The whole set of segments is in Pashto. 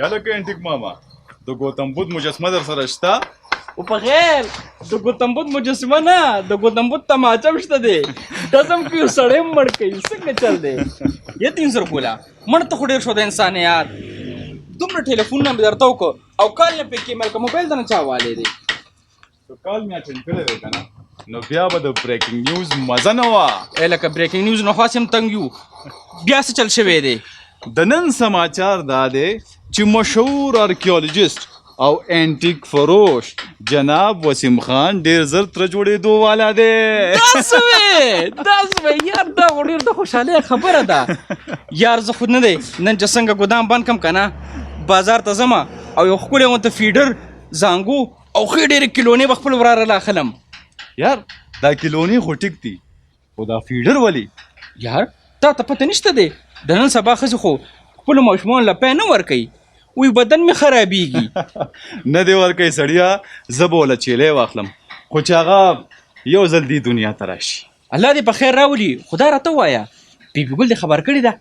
یا لکه انټیک ماما د ګوتم بدھ مجسمه در سره شته؟ او په خیر د ګوتم بدھ مجسمه نه د ګوتم بدھ تماچه شته دی ډزم کې سړی مړ کوي څنګه چل دی یا 300 کولا مړ ته خو ډېر شو د انسان یار دومره ټلیفون نه مې درته وکړو او کال نه پکې مې موبایل ته نه چا والی دی کال مې اټینډ کړی دی که نه نو بیا به د بریکینګ نیوز مزه نه وه لکه بریکینګ نیوز نه خاص هم تنګ یو بیا څه چل شوی دی د نن سماچار دا دی چې مشهور ارکیولوجست او انټیک فروش جناب وسیم خان ډیر زر تر جوړېدو والا دی دا څه یار دا خو ډېر د خوشحالۍ خبره ده یار زه خود نه دی نن چې څنګه ګودام بند کم که نه بازار ته ځم او یو ښکلی غونته فیډر زانګو او ښې ډېرې کیلونې به خپل وراره لا اخلم یار دا کیلونې خو ټیک دي خو دا فیډر ولې یار تا ته پته نشته دی د نن سبا ښځې خو خپلو ماشومانو له پی نه ورکوي وی بدن مې خرابېږي نه دی ورکوي سړیه زه به وله چیلی واخلم خو چې هغه یو ځل دې دنیا ته راشي الله دې په خیر راولي خدا راته ووایه بیبي ګل دې خبر کړې ده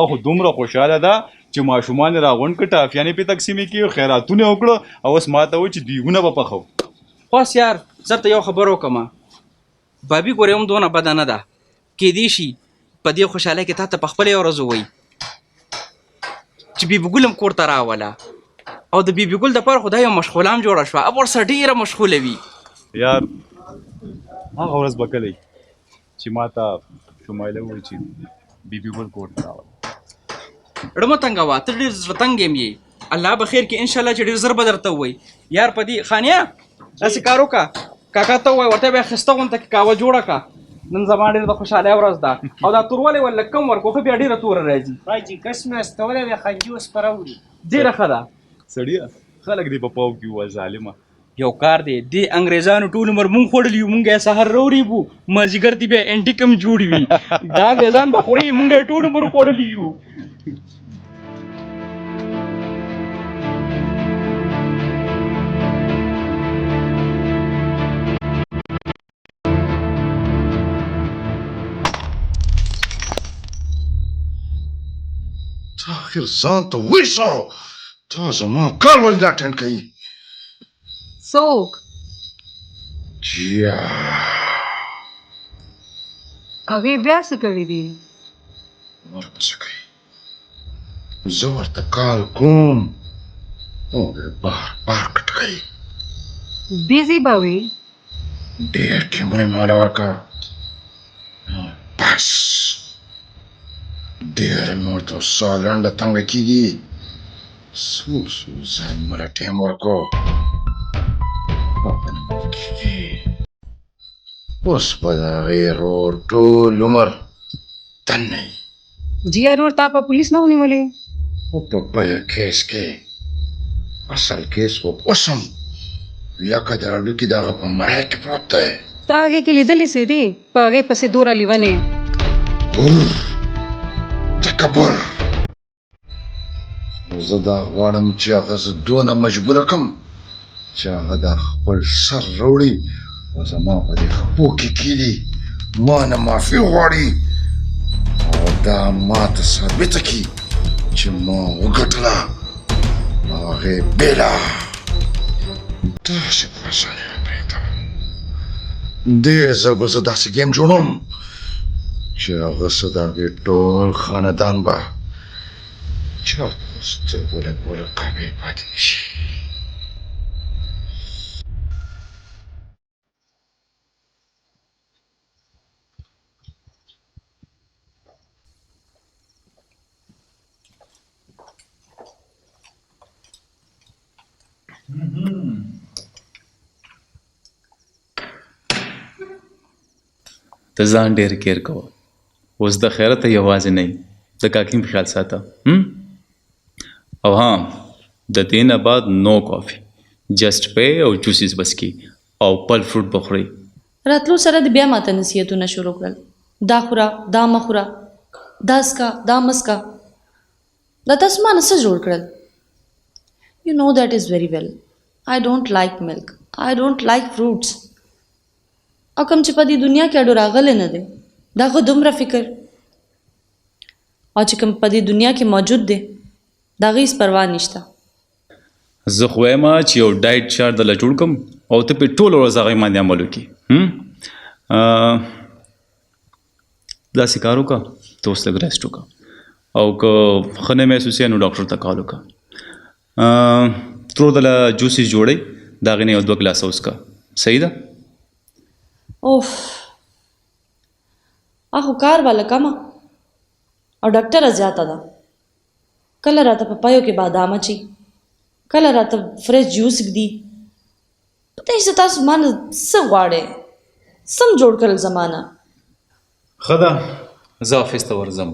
او خو دومره خوشحاله ده چې ماشومان یې راغونډ کړه ټافیانې پې تقسیمې کړي خیراتونه وکړه او اوس ما ته وایي چې دیګونه به پخو خواس یار زه ته یو خبر وکړم بابي ګورې هم دونه بده نه ده کیدای شي په دې خوشحالۍ کې تا ته په خپله یو ورځ ووایي چې بیبي ګل هم کور ته راوله او د بیبي ګل دپاره خو دا یو مشغوله هم جوړه شوه اب ورسره ډېره مشغوله وي یار هغه ورځ به کلی چې ما ته شمایله ووایي چې بیبي ګل کور ته راوله ړه مه تنګوه ته ډېر زړه تنګ یم یې الله به خیر کې انشاءالله چې ډېر زر به درته ووایي یار په دې خانیه داسې کار وکړه کاکا ته ووایه ورته به یې ښایسته غونته کې قهوه جوړه کړه نن زما ډېر د خوشحالۍ ورځ ده او دا توروالی ول لږ کم ورکړو ښه بیا ډېره توره راځي باجي کس مې استولی دی خنجي اوس په راوړي ډېره ښه ده سړیه خلک دې په پاو کې ووایه ظالمه یو کار دی دې انګریزانو ټول عمر مونږ خوړلي یو مونږ یې سهار روریږو مازدیګر دې بیا انټیک هم جوړ وي دا انګریزان به خوري مونږ یې ټول عمر خوړلي یو آخر ځان ته ویسو تا زما کار ولې دا اټینډ کوي څوک جیا هغې بیا څه کړي دي نور به څه کوي زه ورته کال کوم او بار بار کټ کوي بیزي به وي ډېر ټیمونه مې والا ورکړه بس ډېر مې ورته ساه لنډه تنګه کېږي څو ځان مله ټیم ورکړو اوس به د هغې رور ټول عمر تنه وي جیا نور تا په پولیس نه ونیولې خو په بل کیس کې اصل کیس خو اوس هم لکه د هډوکي دغه په مرۍ کې پروت دی تا هغې کې لیدلې څه دي په هغې پسې دوره لیونې تکبر زه دا غواړم چې هغه زه دونه مجبوره کړم چې هغه دا خپل سر راوړي او زما په دې خپو کې کښېني ما نه معافي وغواړي او دا ما ته ثابته کړي چې ما وګټله او هغې بېله داسې په اسانۍ نه پرېږدم دې ځل به زه داسې ګیم جوړوم چې هغه څه د هغې ټول خاندان به چېرته سترګو له ګوره قابل پاتې نه شي ته ځان ډېر کیر کوه اوس د خیره ته یوازې نه یې د کاکیم خیال ساته او ها د دې نه بعد نو کافي جسټ پی او جوسیز بس کی او پل فروټ بخورئ راتلو سره د بیا ماته نصیحتونه شروع کړل دا خوره دا مه خوره دا څکه دا مه څکه دا تاسو ما نه څه جوړ کړل یو نو دیٹ از ویری ویل I don't like milk. I don't like fruits. او کوم چې په دې دنیا کې اډو راغلی نه دی دا خو دومره فکر او چې کوم په دې دنیا کې موجود دی د هغې هېڅ پروا نشته. زه خو وایم چې یو ډایټ چارټ درله جوړ کړم او ته پرې ټوله ورځ هغې باندې عمل وکړي. داسې کار وکړه ته اوس لږ ریسټ وکړه او که ښه نه محسوس یې نو ډاکټر ته کال وکړه. ترور درله جوسیس جوړی د هغې نه یو 2 ګلاسه وڅښه. صحیح ده؟ اوف اخو کار والا کمه او ډاکټره زیاته ده. کله راته په پایو کې بادام اچي، کله راته فرېش جوس ږدي. پته نشته تاسو ما نه څه غواړئ، سم جوړ کړل زمانه. ښه ده زه افیس ته ورځم.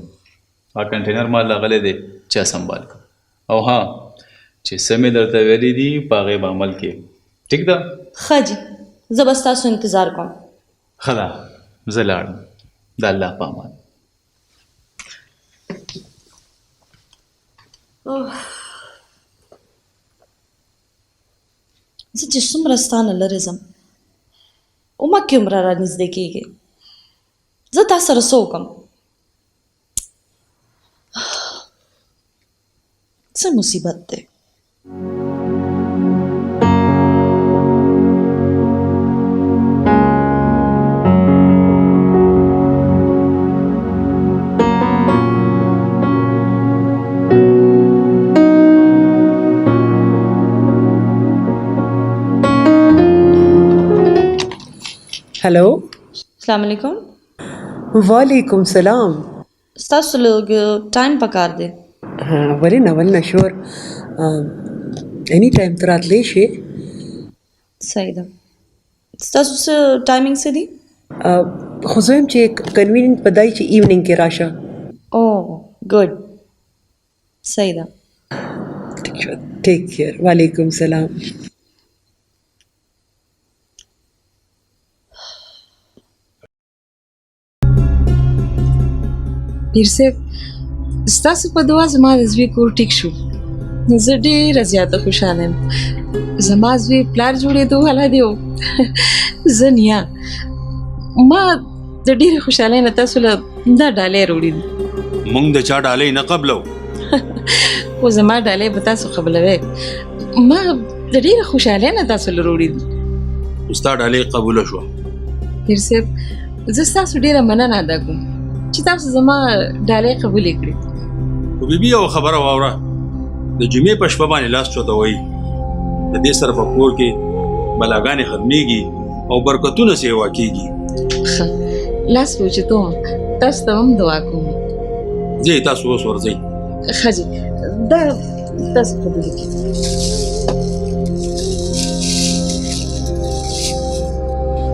کنټینر مال راغلی دی چا سنبال کړه او ها چې څه مې درته ویلي دي په هغې به عمل کې. ټیک ده؟ ښه جي زه بس تاسو انتظار کوم. ښه ده زه لاړم. د الله په امان. زه چې څومره ستا نه لرې ځم اومکې عمره را نږدې کېږي. زه تا سره څه وکړم؟ څه مصیبت دی. हेलो السلام علیکم. वालेकुम सलाम. ستاسو لږ ټایم پکار دی. ولې نه شور اني ټایم تر راتلی شي. صحیح ده. ستاسو څه ټایمینګ څه دي؟ خو زه یم چې کنوینینټ په دای چې ایونینګ کې راشه. او ګډ صحیح ده. ټیک کیر. وعلیکم سلام. پیر صاحب ستاسو په دعا زما د زوی کور ټیک شو. زه ډېره زیاته خوشحاله یم. زما زوی پلار جوړېدو والا دی. زه نیا ما د ډېرې خوشحالۍ نه تاسو له دا ډالۍ راوړي دي. مونږ د چا ډالۍ نه قبلو. خو زما ډالۍ به تاسو قبلوئ. ما د ډېرې خوشحالۍ نه تاسو له راوړي دي. ستا ډالۍ قبوله شوه. پیر صاحب زه ستاسو ډېره مننه ادا کوم چې تاسو زما ډالۍ قبولې کړې. خو بیبي یوه خبره واوره، د جمعې په شپه باندې لاس چوتوئ. د دې سره په کور کې بلاګانې ختمیږي او برکتونه سیوا کېږي. ښه لاس به اوچتوم. تاسو ته هم دعا کوم. ځئ تاسو اوس ورځئ. ښه جي دا تاسو قبولې کړئ.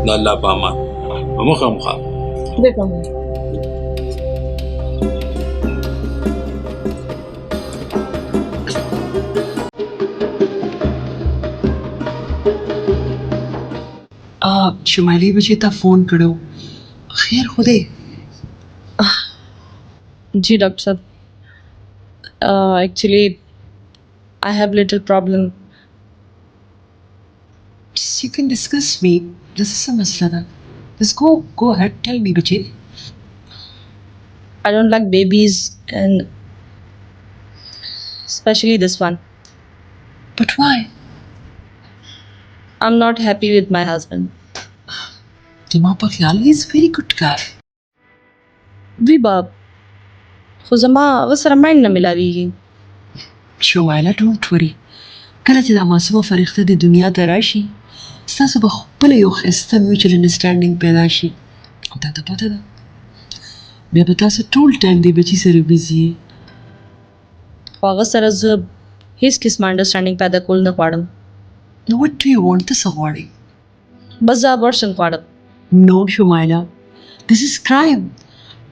د الله په امان. په مخامخا خدای په امان. شمالي بچی ته فون کړو. خیر خو دی؟ جی ډاکټر صاحب actually I have little problem. You can discuss me. This is a masla da. Just go ahead. Tell me بچی. I don't like babies and especially this one. But why? I'm not happy with my husband. دماغ په خیال he is very good guy. وی باب خو زما وسره مایند نه ملاویږي. شمایله ډونټ وري. کله چې دا معصومه فرښته د دنیا ته راشي ستاسو به خپله یو ښایسته میوچل انډرسټانډینګ پیدا شي او تا ته پته ده بیا به تاسو ټول ټایم دی بچي سره بیزي یې. خو هغه سره زه هیڅ قسمه انډرسټانډینګ پیدا کول نه غواړم. نو وټ ډو یو وانټ؟ ته څه غواړې؟ بس زه ابورشن غواړم. نو شمایله دس از کرایم.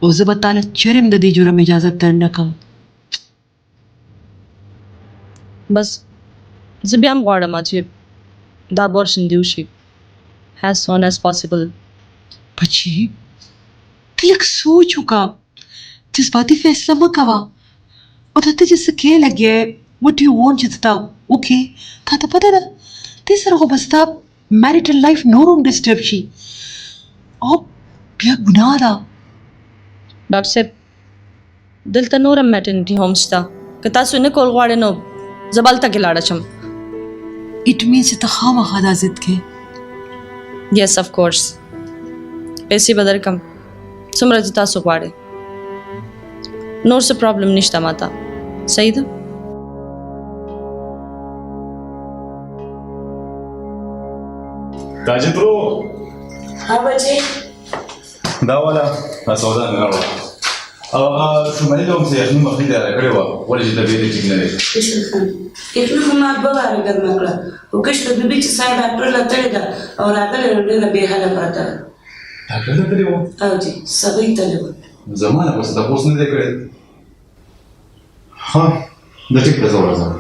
او زه به تاله چرم د دې جرم اجازه درنه کړم. بس زه بیا هم غواړم چې دا ابورشن دې وشي as soon as possible. بچي ته لږ سوچ وکړه. جذباتي فیصله مه کوه. او ته چې څه کې لګیا وټ ډو یو وانټ چې تا وکړې تا ته پته ده دې سره خو به ستا میریټل لایف نور هم ډسټرب شي او بیا ګناه ده. ډاکټر صاحب دلته نور هم میټرنټي هوم شته که تاسو نه کول غواړئ نو زه به هلته کې لاړه شم. اټ مینس چې ته خامخا دا ضد کې. یس اف کورس پیسې به درکم څومره چې تاسو غواړئ. نور څه پرابلم نشته ماته. صحیح ده؟ تاجد برو ها بچې دا والا سودا نه راوړه او هغه شمالي له هم څه یخني مخني تیاره کړې وه ولې چې طبیعت یې ټیک نه دی. کشر خان یخني خو ما 2 واره ګرمه کړه خو کشر بیبي چې ساه ډاکټر له تړې ده او راغلی نو ډېره بېحاله پرته ده. ډاکټر ته تللې وه؟ او جي سبۍ تللې وه. زما نه پس تپوس نه دی کړی. ها د ټیک ته زه ورځم.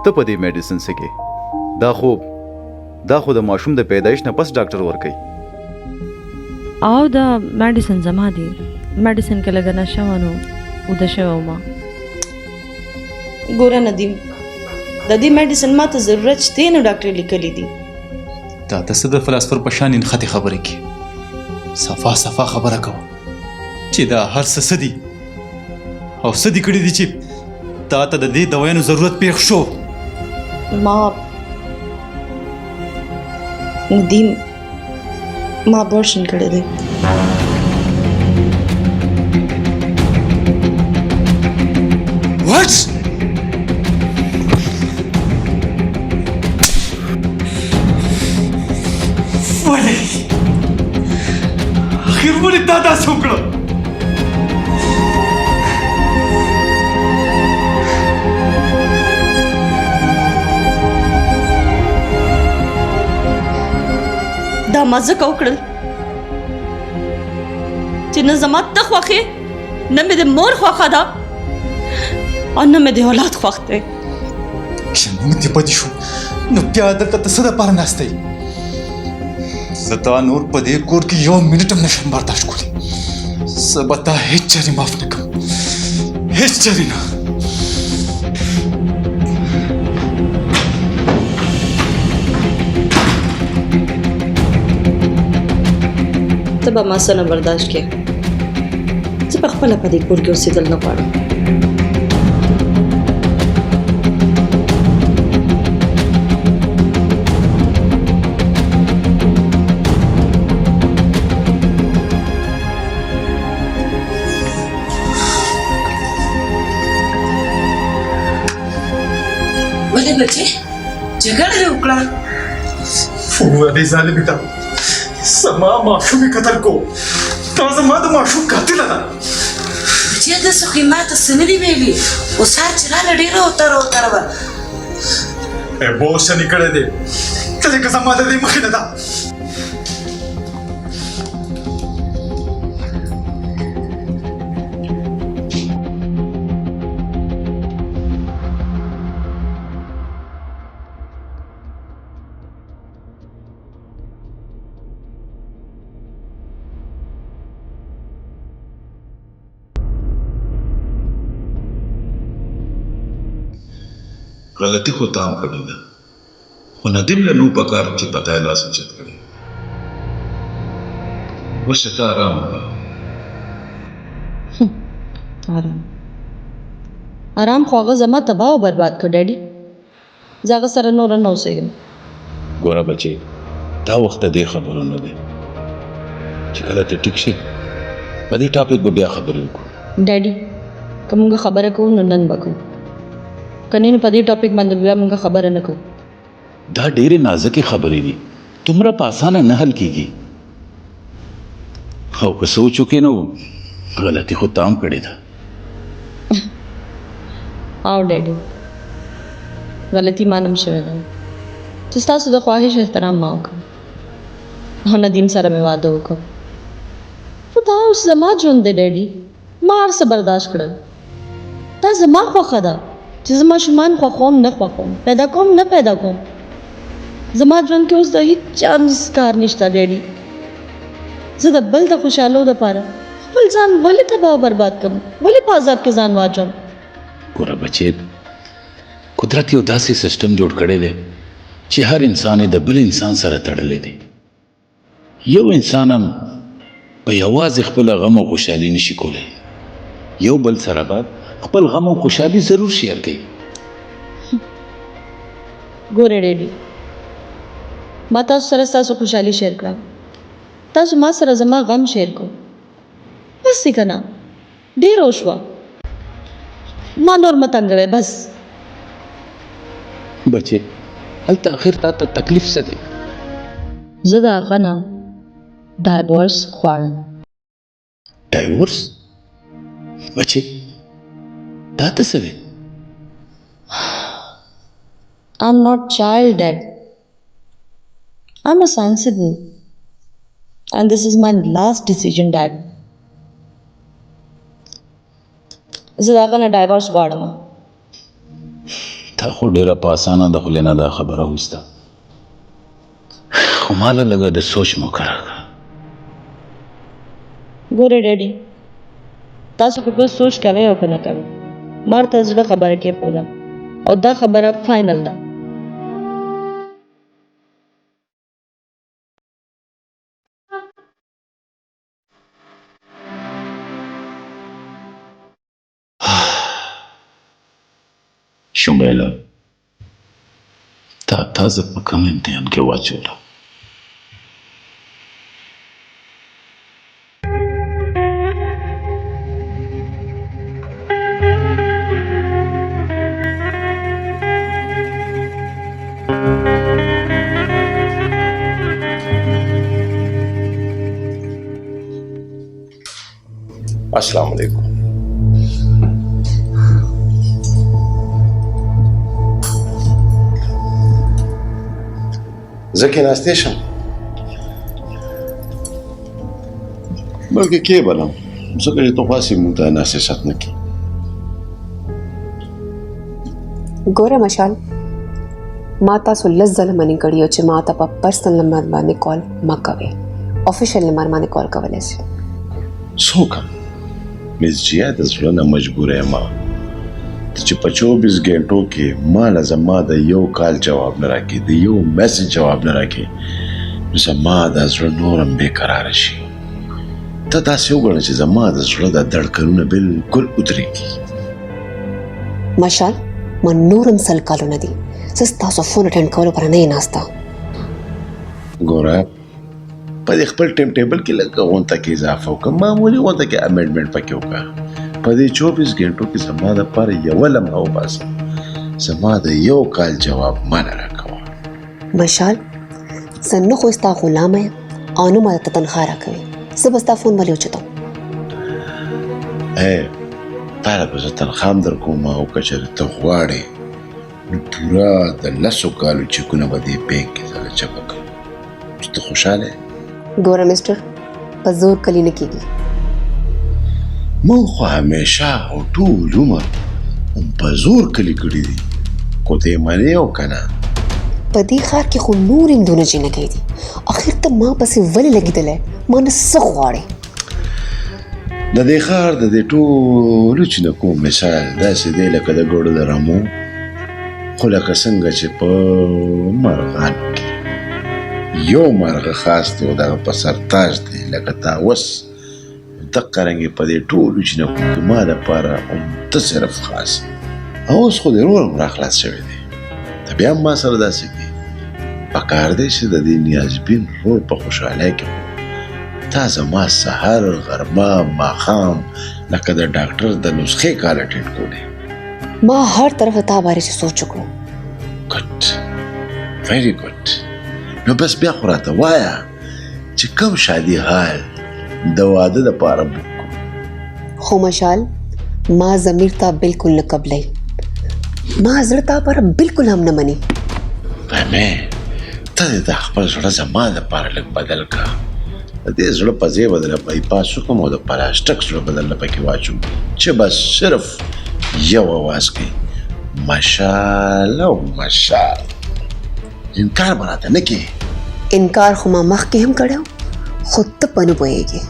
ته په دې میډیسن څه کې دا خو د ماشوم د پیدایش نه پس ډاکټر ورکوي. او دا میډیسن زما دی. میډیسن کې لګه نشه ونه وده شوی ومه. ګوره ندیم د دې میډیسن ما ته ضرورت شته نو ډاکټر لیکلی دي. تا ته څه د فلاسفر په شان نښتې خبرې کې صفا خبره کوه چې دا هر څه دي او څه دي کړي دي چې تا ته د دې دوایانو ضرورت پېښ شو. ما ندیم ما ابورشن کړی دی. What? ولې اخر ولې تا داسې وکړه؟ دا ما ځکه وکړل چې نه زما ته خوښې نه مې د مور خوښه ده او نه مې د اولاد خوښ دی. چې موږ دې بدي شو نو بیا دلته ته څه دپاره ناست یې؟ زه تا نور په دې کور کې 1 منټ هم نشم برداشت کولی. زه به تا هېڅ چارې معاف نه کړم، هېڅ چارې نه. ته به ما څه نه برداشت کړې. زه په خپله په دې کور کې اوسېدل نه غواړم. ولې بچې جګړه دې وکړه؟ ولې ظالمې ته زما ماشوم یې قتل کو. تا زما د ماشوم قاتله ده. بچې داسې خو یې ما ته څه نه دي ویلي. اوس سهار چې راله ډېره اوتره وه. ابورشن یې کړی دی ته لکه زما د دې مخې نه ده. غلطی خو تام کړی ده خو ندیم له نو پکار چې پتا یې لاس اوچت کړی. وشه ته آرام وکړه. آرام خو هغه زما تباه او برباد کړ ډیډي. زه هغه سره نور نه اوسېږم. ګوره بچې دا وخت د دې خبرو نه دی چې کله ته ټیک شي په دې ټاپک به بیا خبرې وکړو. ډیډي که موږ خبره کوو نو نن به کوو، که نه نو په دې ټاپک باندې بیا موږ خبره نه کوو. دا ډېرې نازکې خبرې دي، دومره په اسانه نه حل کېږي. او که سوچ وکړې نو غلطي خو تام کړې ده. او ډیډي غلطي مانم شوې ده چې ستاسو د خواهش احترام ما وکړم او ندیم سره مې واده وکړ خو دا اوس زما ژوند دی ډیډي ما هر څه برداشت کړل دا زما خوښه ده چې زه ماشومان خوښوم نه خوښوم پیدا کوم نه پیدا کوم زما ژوند کې اوس د هیڅ چانس کار نشته ډیډي زه د بل د خوشحالو دپاره خپل ځان ولې تباه او برباد کړم ولې په عذاب کې ځان واچوم ګوره بچې قدرت یو داسې سیسټم جوړ کړی دی چې هر انسان یې د بل انسان سره تړلی دی یو انسان هم په یوازې خپل غم او خوشحالي نشي کولی یو بل سره به خپل غم او خوشحالي ضرور شیر کوي ګورې ډیډي ما تاسو سره ستاسو خوشحالي شیر کړم تاسو ما سره زما غم شیر کو بس دی که نه ډېره وشوه ما نور مه تنګوئ بس بچې هلته اخر تا ته تکلیف څه دی زه د هغه نه ډایورس غواړم ډایورس بچې دا ته څه دی I'm not child dad. I'm a sensible. And this is my last decision, Dad. زه د هغه نه ډایورس غواړم تا خو ډېره په اسانه د خولې نه دا خبره وایسته خو ماله لږه د سوچ موقع راکړه ګورې ډیډي تاسو په خپل سوچ کوئ او که نه کوئ ما ورته زړه خبره کېښوده او دا خبره فاینل ده شونګیله تا زه په کوم امتحان کې واچوله अस्सलाम वालेकुम زکه ناسته شم بلکې کې بلم زکه چې تو خاصی مونږ ناسست نه کی ګوره مشال ما تاسو لزل منی کړی او چې ما ته په پرسنل نمبر باندې کال ما کوي افیشل نمبر باندې کال کولای شي څوک مس جیا د زړه نه مجبور یم چې په 24 غنټو کې ما لازم د یو کال جواب نه راکې د یو میسج جواب نه راکې نو زما د زړه نورم بیقرار شي ته داسې وګڼه چې زما د زړه د دړکنونه بالکل ودرېږي مشال ما نورم سل کالونه دي زه ستاسو فون اټینډ کولو پر نه ناسته ګوره په دې خپل ټیم ټیبل کې لږه غونډه کې اضافه وکړه معمولي غونډه کې امندمنت پکې وکړه په دې 24 غنټو کې زما دپاره یوه لمحه وباسه زما د یو کال جواب ما نه راکوه مشال زه نه خو ستا غلامه یم او نه ماته تنخوا راکوي زه به ستا فون ولې اوچتم تاله به زه تنخوا هم در کوم او که چېرې ته غواړې نو پوره د 10 کالو چکونه به دې بینک کې زه چپه کړم چې ته خوشحاله یې ګوره مسټر په زور کلي نه کېږي مونږ خو همیشه او ټول عمر په زور کلي کړي دي خو ته یې منې او که نه په دې ښار کې خو نور هم دونه جینکۍ دي اخر ته ما پسې ولې لګېدلی ما نه څه غواړې د دې ښار د دې ټولو چینکو مثال داسې دی لکه د ګوړو د رمو خو لکه څنګه چې په مرغانو کې یو مرغه خاص دی او دغه په سر تاج دی لکه طاووس دقه رنګې په دې ټولو چینکو کې ما دپاره عمده صرف خاص او اوس خو دې رول هم راخلاص شوی دی ته بیا هم ما سره داسې کوي پکار دی چې د دې نیازبین رول په خوشحالۍ کې تا زما سهار غرمه ماښام لکه د ډاکټر د نسخې کال اټینډ کولی ما هر طرف تا بارے چې سوچ وکړو ګډ ویری ګډ نو بس بیا خو راته وایه چې کوم شادي حال د واده دپاره بوک خو مشال ما ضمیر ته بالکل نه قبلی ما زړه تا پر بالکل هم نه مني. مې ته د خپل زړه زما دپاره لږ بدل کړه. د دې زړه په ځای به دله بایپاس وکړم او د پلاستیک زړه به درله پکې واچوم چې بس صرف یو اواز کوي مشال او مشال. انکار به راته نه کوې؟ انکار خو ما مخکې هم کړی و، خو ته په نه پوهېږې.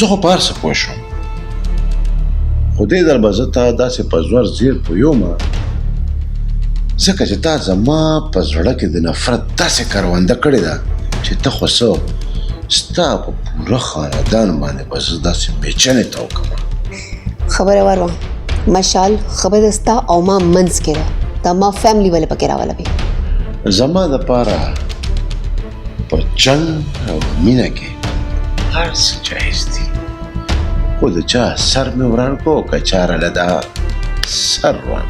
زه خو په هر څه پوه شوم، خو دې ځل به زه تا داسې په زور زیر پویومه ځکه چې تا زما په زړه کې د نفرت داسې کرونده کړې ده چې ته خو څه ستا په پوره خاندان باندې به زه داسې میچنې ته وکړم. خبره ور وه مشال، خبره ستا او ما منځ کې ده، دا ما فیملی ولې پکې راولوي. زما دپاره په جنګ او مینه کې هر څه جایز دي، خو د چا سر مې وران کړو که چاره له دا سر روان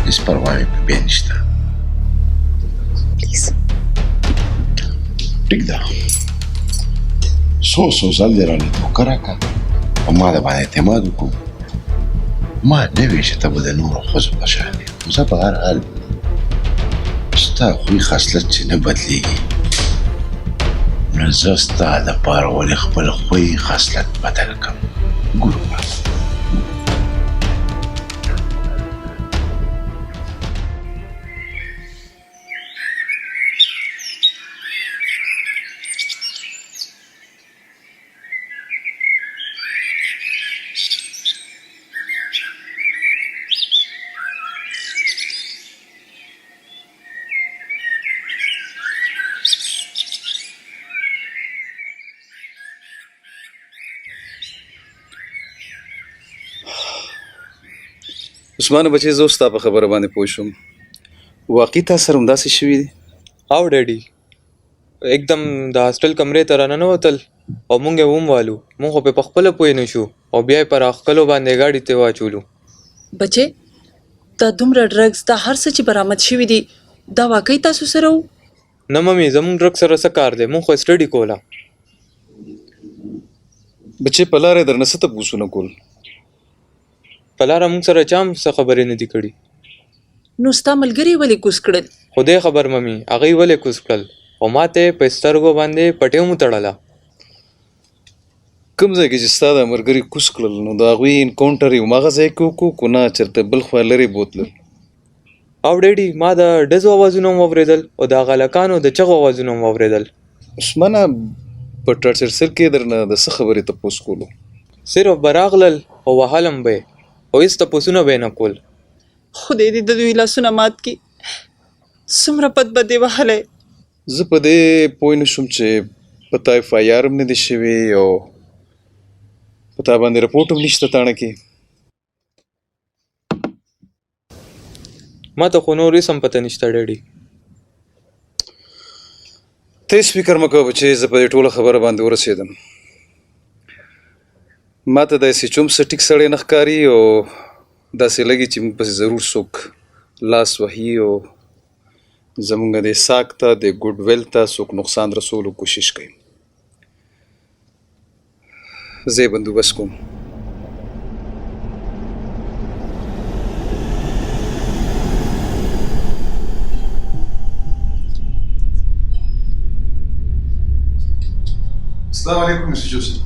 هېڅ پروا مې په بیا نشته. پلیز ټیک ده، څو ځل دې رانه دوکه راکړه او ما د باندې اعتماد وکړو. ما نه وی چې ته به د نورو ښځو په شان یې، خو زه په هر حال ستا خوی خصلت چې نه بدلېږي نو زه ستا دپاره ولې خپل خوی خصلت بدل کړم. ګورو عثمان بچې زه اوس ستا په خبره باندې پوه شوم، واقعي تا سره همداسې شوي دي؟ او ډیډي एकदम د هاسټل کمرې ته راننوتل او مونږ یې وموالو، مونږ خو په خپله پوه نه شو او بیا یې پر اخکلو باندې ګاډي ته واچولو. بچې دا دومره ډرګز دا هر څه چې برآمد شوي دي دا واقعي تاسو سره و؟ نه ممي زمونږ ډرګ سره څه کار دی، مونږ خو سټډي کوله. بچې په لاره یې درنه څه تپوسونه کول؟ په لاره مونږ سره چا هم څه خبرې نه دي کړي. نو ستا ملګري ولې کوز کړل؟ خدای خبر ممي هغوی ولې کوز کړل او ما ته یې په سترګو باندې پټۍ هم وتړله. کوم ځای کې چې ستا دا ملګري کوز کړل نو د هغوی انکاونټر یې هماغه ځای کې وکړو که نه چېرته بل خوا لرې بوتلل؟ او ډیډي ما د ډزو اوازونه هم واورېدل او د هغلکانو د چغو اوازونه هم واورېدل. عثمانه په ټرچر سر کې درنه د څه خبرې تپوس کولو؟ صرف به راغلل او وهلم به یې او هېڅ تپوسونه به یې نه کول. خدای دې د دوی لاسونه مات کړي، څومره بد بد یې وهلی. زه په دې پوه نه شوم چې په تا اف آی آر هم نه دی شوي او په تا باندې رپورټ هم نشته تاڼه کې. ما ته خو نور هېڅ هم پته نشته ډیډي. ته هېڅ فکر مه کوه بچې، زه په دې ټوله خبره باندې ورسېدم. ما ته داسې چوم څه ټیک سړی نه ښکاري او داسې لګي چې موږ پسې ضرور څوک لاس وهي او زمونږ د ساک ته د ګوډ ویل ته څوک نقصان رسولو کوشش کوي. زه یې بندوبست کوم. السلام علیکم مسٹر جوسف.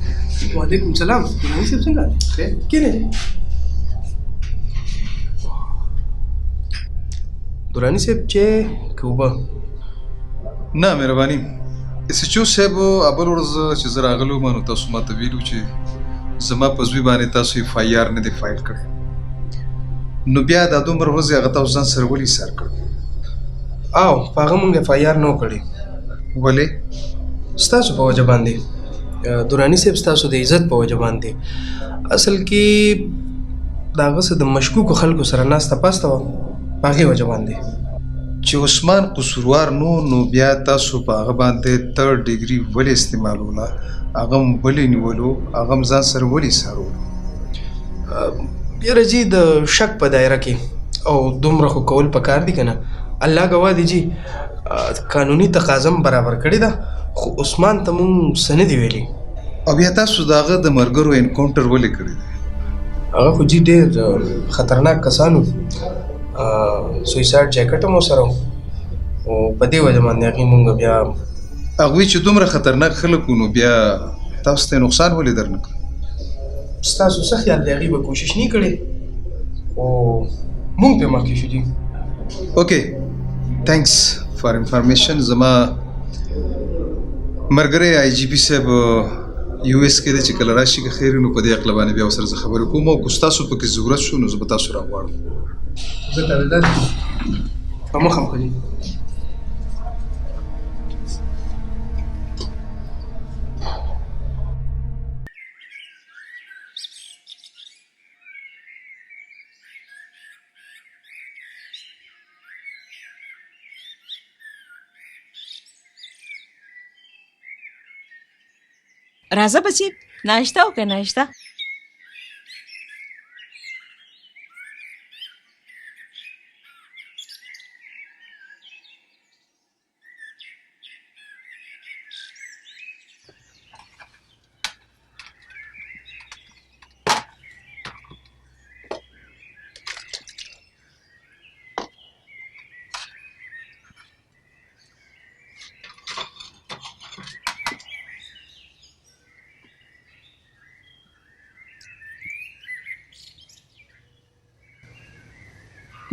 وعلیکم السلام. نانی صاحب څنګه خیر کینې دورانی صاحب چې کوبه نه مهرباني اس ایچ او صاحب اول ورځ چې زه راغلی وم نو تاسو ما ته ویلو چې زما په زوی باندې تاسو اف آی آر نه دی فایل کړی، نو بیا دا دومره ورځې هغه تاسو ځان سره ولې ایثار کړ؟ او په هغه مونږ اف آی آر نه و کړی. ولې؟ ستاسو په وجه باندې دورانی صاحب ستاسو د عزت په وجه باندې. اصل کې د هغه څه د مشکوکو خلکو سره ناسته پاسته وه په هغې وجه باندې. چې عثمان قصوروار نو بیا تاسو په هغه باندې 3rd ډیګري ولې استعمالوله؟ هغه هم ولې نیولو؟ هغه هم ځان سره ولې ایثارولو؟ یاره جي د شک په دایره کې او دومره خو کول پکار دي که نه. الله ګواه دی جي قانوني تقاضا هم برابر کړې ده خو عثمان ته مونږ څه نه دي ویلي. او بیا تاسو د هغه د ملګرو انکاونټر ولې کړی دی؟ هغه خو جي ډېر خطرناک کسانو سویسایډ جاکټ هم ورسره و او په دې وجه باندې هغې مونږ بیا هغوی چې دومره خطرناک خلک وو نو بیا تاسو ته یې نقصان ولې در نه کړ؟ ستاسو څه خیال دی هغې به کوشش نه کړې خو مونږ پرې مخکې شو دي. اوکې تھینکس فار انفارمیشن. زما ملګری آی جی پي صاحب یو اس کې دی چې کله راشي که خیر نو په دې عقله باندې بیا ورسره زه خبرې کوم او که ستاسو پکې ضرورت شو نو زه به تاسو راغواړم. زه تاویدار په مخه مخلي راځه بچي ناشته وکړه ناشته.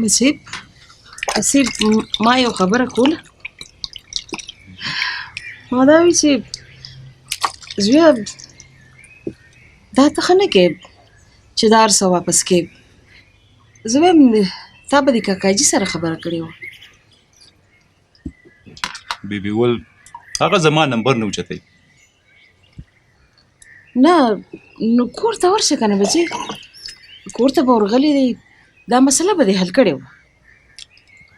نصیب نصیب ما یو خبره کوله ما دا وی چې زویه دا ته ښه نه کې چې دا هر څه واپس کې زه وایم تا به د کاکاجي سره خبره کړې وه. بیبي ول هغه زما نمبر نه اوچتی. نه نو کور ته ورشه که نه بچې کور ته به ورغلی دی دا مسله به دې حل کړې وه.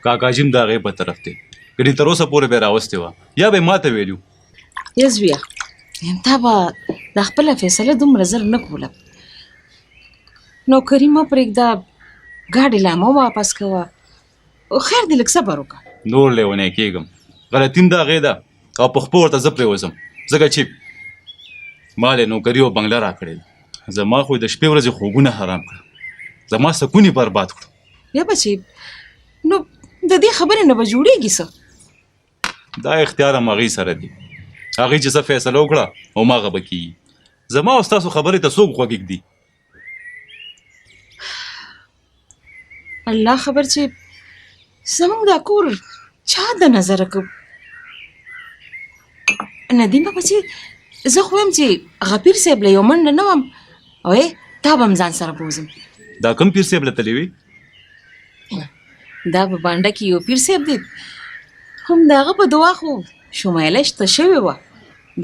کاکاجي هم د هغې په طرف دی ګنې تر اوسه پورې به یې راوستې وه یا به یې ما ته ویلي یا زویه تا به دا خپله فیصله دومره زر نه کوله نوکري مه پرېږده ګاډي لا مه واپس کوه خیر دې لږ صبر وکړه. نور لیونی کېږم غلطي هم د هغې ده او په خپو ورته زه پرېوځم ځکه چې ما له نوکري او بنګله راکړې ده زما خو د شپې ورځې خوبونه حرام کړه زما سکون یې برباد کړو. یا بچې نو د دې خبرې نه به جوړېږي څه؟ دا اختیار هم هغې سره دی هغې چې څه فیصله وکړه هماغه به کېږي زما او ستاسو خبرې ته څوک غوږ ږدي؟ الله خبر چې زموږ دا کور چا د نظره کو ندیمه بچې زه خو وایم چې غفیر صاحب له یو منډه نه وم او تا به هم ځان سره بوزم. دا کوم پیر صاحب له تللی وي؟ دا په بانډه کې یو پیر صاحب دی هم د هغه په دعا خو شمایله شته شوې وه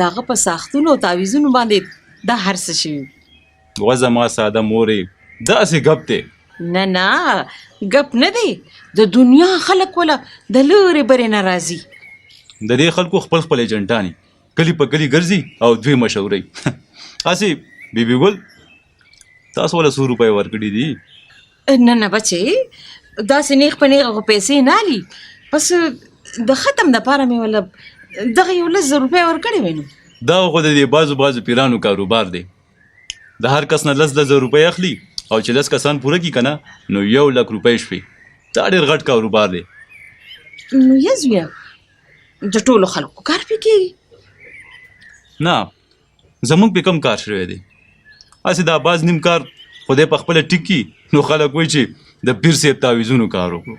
د هغه په ساختونو او تعویزونو باندې دا هر څه شوي. وه زما ساده مورې داسې ګپ دی. نه نه ګپ نه دی د دنیا خلک وله د لرې برې نه راځي. د دې خلکو خپل خپل ایجنټانې کلي په کلي ګرځي او دوی مشورې هسې بیبي ګل تاسو وله څو روپۍ ورکړي دي؟ نه نه بچې داسې نیغ په نیغه خو پیسې نه علي بس د ختم دپاره مې وله دغه 1,000 روپۍ ورکړې وی نو. دا خو د دې بعضو پیرانو کاروبار دی د هر کس نه 10,000 روپۍ اخلي او چې 10 کسان پوره کړي که نه نو 1,00,000 روپۍ شوي دا ډېر غټ کاروبار دی. نو یا زویه د ټولو خلکو کار پې کېږي؟ نه زموږ پې کم کار شوی دی هسې دا باز نیم کار خدای په خپله ټیک کي نو خلک وایي چې د پیر صاحب تعویزونو کار وکړو.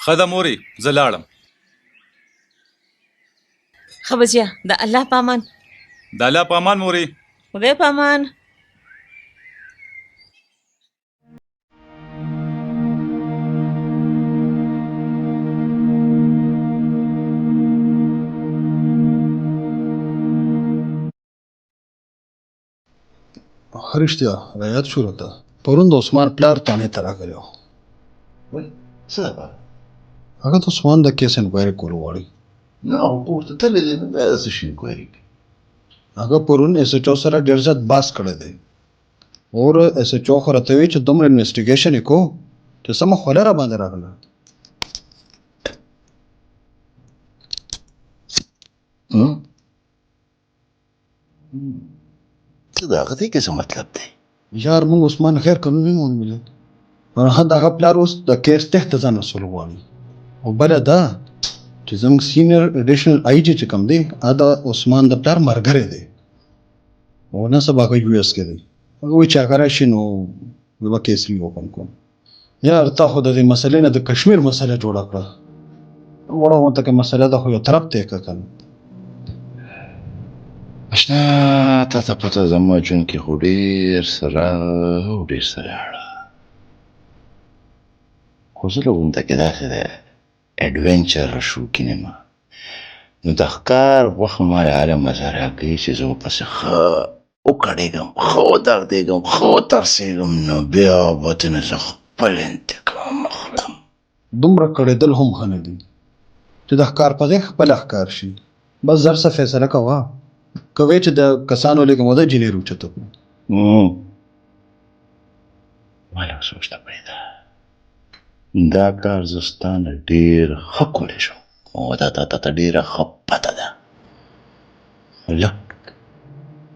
ښه ده مورې زه لاړم. ښه بچیه د الله په امان. د الله په امان مورې. خدای په امان. رښتیا رایاد شو راته پرون د عثمان پلار تانې ته راغلی و. څه لپاره؟ هغه د عثمان د کیس انکوایري کول غواړي. نه هغه کور ته تللی دی نو بیا د څه شي انکوایري کوي؟ هغه پرون اس ایچ او سره ډېر زیات باس کړی دی اور اس ایچ او خو راته وایي چې دومره انویسټیګیشن یې کو چې سمه خوله را باندې راغله. څه د هغه دی که څه مطلب دی؟ یار موږ عثمان خیر کلو نه وموندل فرهاد هغه پلار اوس د کیس تحت ځان رسول غواړي او بله دا چې زموږ سینیر اډیشنل آی جي چې کوم دی هغه د عثمان د پلار ملګری دی او نن سبا هغه یو ایس کې دی هغه وایي چې هغه راشي نو زه به کیس ریوپن کوم. یار تا خو د دې مسلې نه د کشمیر مسله جوړه کړه وړه غونته که مسله ده خو یو طرف ته یې کړه که نه. اشنا تا ته پته زما ژوند کې خو ډېر سره او ډېر سره اړه خو زه له غونډه کې داسې د اډونچر شوقین یم نو د ښکار وخت ما هره مزه راکوي چې زه ورپسې ښه وکړېږم ښه ودغدېږم ښه وترسېږم نو بیا به ترنه زه خپل انتقام اخلم. دومره کړېدل هم ښه نه دي چې د ښکار په ځای خپله ښکار شي. بس زر څه فیصله کوه که وایې چې د کسانو لږه موده جینۍ راوچته کړو. ما لږ سوچ ته پرېږده دا کار زه ستا نه ډېر ښه کولی شم او دا تا ته ډېره ښه پته ده لږ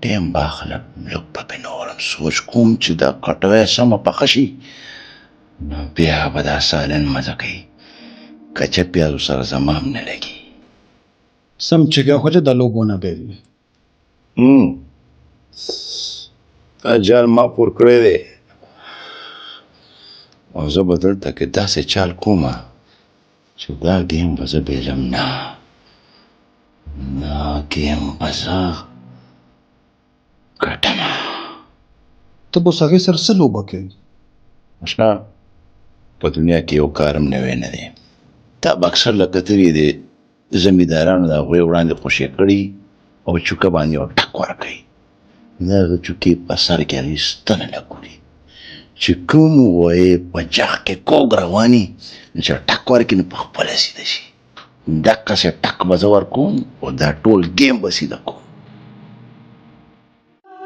ټیم به اخلم لږ به پې نورم سوچ کوم چې دا کټوی سمه پخه شي نو بیا به دا سالن مزه کوي کچه پیازو سره زما هم نه لګي. سم چې بیا خو چې د لوبو نه بېل وي. دا جال ما پور کړی دی او زه به دلته کې داسې چال کومه چې دا ګیم به زه بېلم نه دا ګیم به زه ګټمه. ته به اوس هغې سره څه لوبه کوې؟ اشنا په دنیا کې یو کار هم نوی نه دی. تا به اکثر لکه کتلي دی زمیندارانو د هغوی وړاندې خوشې کړي او چوکه باندې یو ټک ورکوي د هغه چوکې په سر کې هغې ستنه نه ګوري چې کوم وایې په جغ کې کوږ رواني نو چې ټک ورکړي نو په خپله سیده شي دقسې ټک به زه ورکوم او دا ټول ګیم به سیده کوم.